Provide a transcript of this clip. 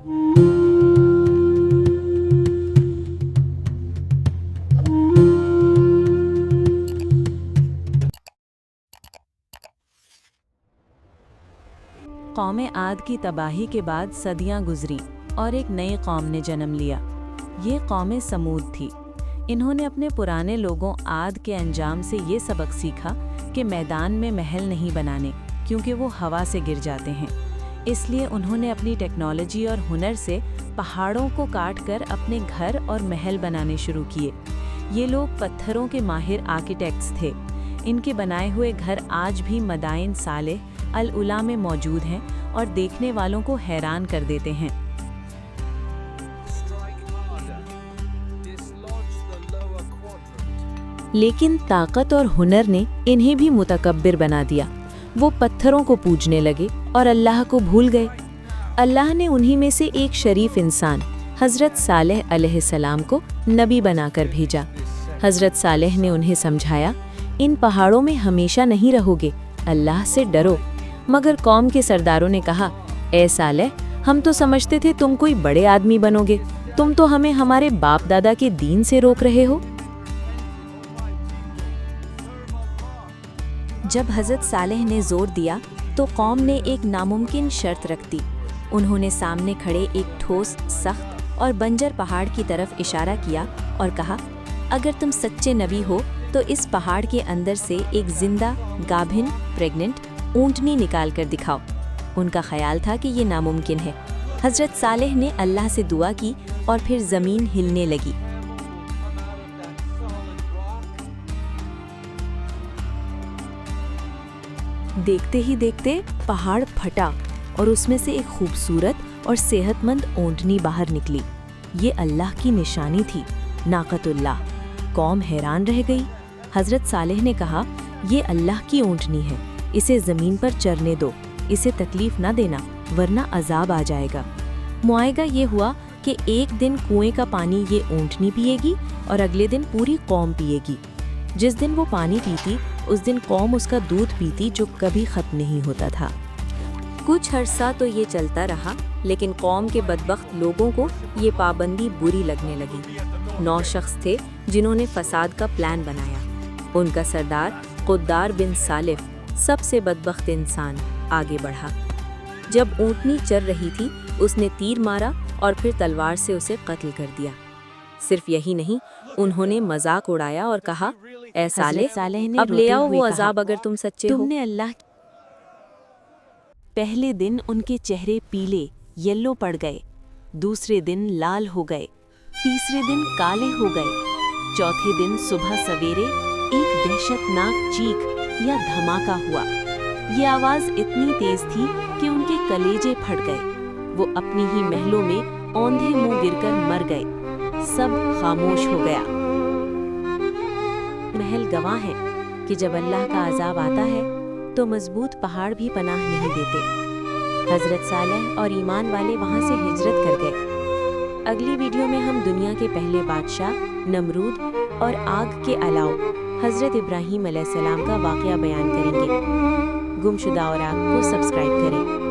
قوم عاد کی تباہی کے بعد صدیاں گزری اور ایک نئی قوم نے جنم لیا۔ یہ قوم سمود تھی۔ انہوں نے اپنے پرانے لوگوں عاد کے انجام سے یہ سبق سیکھا کہ میدان میں محل نہیں بنانے، کیونکہ وہ ہوا سے گر جاتے ہیں۔ اس لیے انہوں نے اپنی ٹیکنالوجی اور ہنر سے پہاڑوں کو کاٹ کر اپنے گھر اور محل بنانے شروع کیے۔ یہ لوگ پتھروں کے ماہر آرکیٹیکٹس تھے۔ ان کے بنائے ہوئے گھر آج بھی مدائن صالح العلا میں موجود ہیں اور دیکھنے والوں کو حیران کر دیتے ہیں۔ لیکن طاقت اور ہنر نے انہیں بھی متکبر بنا دیا۔ وہ پتھروں کو پوجنے لگے اور اللہ کو بھول گئے۔ اللہ نے انہی میں سے ایک شریف انسان حضرت صالح علیہ السلام کو نبی بنا کر بھیجا۔ حضرت صالح نے انہیں سمجھایا، ان پہاڑوں میں ہمیشہ نہیں رہو گے، اللہ سے ڈرو۔ مگر قوم کے سرداروں نے کہا، اے صالح، ہم تو سمجھتے تھے تم کوئی بڑے آدمی بنو گے، تم تو ہمیں ہمارے باپ دادا کے دین سے روک رہے ہو۔ جب حضرت صالح نے زور دیا تو قوم نے ایک ناممکن شرط رکھ دی۔ انہوں نے سامنے کھڑے ایک ٹھوس، سخت اور بنجر پہاڑ کی طرف اشارہ کیا اور کہا، اگر تم سچے نبی ہو تو اس پہاڑ کے اندر سے ایک زندہ، گابھن، پریگننٹ اونٹنی نکال کر دکھاؤ۔ ان کا خیال تھا کہ یہ ناممکن ہے۔ حضرت صالح نے اللہ سے دعا کی اور پھر زمین ہلنے لگی۔ دیکھتے ہی دیکھتے پہاڑ پھٹا اور اس میں سے ایک خوبصورت اور صحت مند اونٹنی باہر نکلی۔ یہ اللہ کی نشانی تھی، ناقۃ اللہ۔ قوم حیران رہ گئی۔ حضرت صالح نے کہا، یہ اللہ کی اونٹنی ہے، اسے زمین پر چرنے دو، اسے تکلیف نہ دینا ورنہ عذاب آ جائے گا۔ معاہدہ یہ ہوا کہ ایک دن کنویں کا پانی یہ اونٹنی پیے گی اور اگلے دن پوری قوم پیے گی۔ جس دن وہ پانی پیتی اس دن قوم اس کا دودھ پیتی، جو کبھی ختم نہیں ہوتا تھا۔ کچھ عرصہ تو یہ چلتا رہا، لیکن قوم کے بدبخت لوگوں کو یہ پابندی بری لگنے لگی۔ 9 شخص تھے جنہوں نے فساد کا پلان بنایا۔ ان کا سردار قدار بن سالف، سب سے بدبخت انسان، آگے بڑھا۔ جب اونٹنی چر رہی تھی اس نے تیر مارا اور پھر تلوار سے اسے قتل کر دیا۔ صرف یہی نہیں، انہوں نے مذاق اڑایا اور کہا، اے صالح، اب لے آؤ وہ عذاب اگر تم سچے ہو۔ تم نے اللہ پہلے دن ان کے چہرے پیلے، یلو پڑ گئے، دوسرے دن لال ہو گئے، تیسرے دن کالے ہو گئے، چوتھے دن صبح سویرے ایک دہشت ناک چیخ یا دھماکہ ہوا۔ یہ آواز اتنی تیز تھی کہ ان کے کلیجے پھٹ گئے۔ وہ اپنی ہی محلوں میں اوندھے منہ گر کر مر گئے۔ سب خاموش ہو گیا۔ محل گواہ ہے کہ جب اللہ کا عذاب آتا ہے تو مضبوط پہاڑ بھی پناہ نہیں دیتے۔ حضرت صالح اور ایمان والے وہاں سے ہجرت کر گئے۔ اگلی ویڈیو میں ہم دنیا کے پہلے بادشاہ نمرود اور آگ کے الاؤ حضرت ابراہیم علیہ السلام کا واقعہ بیان کریں گے۔ گمشدہ اوراق کو سبسکرائب کریں۔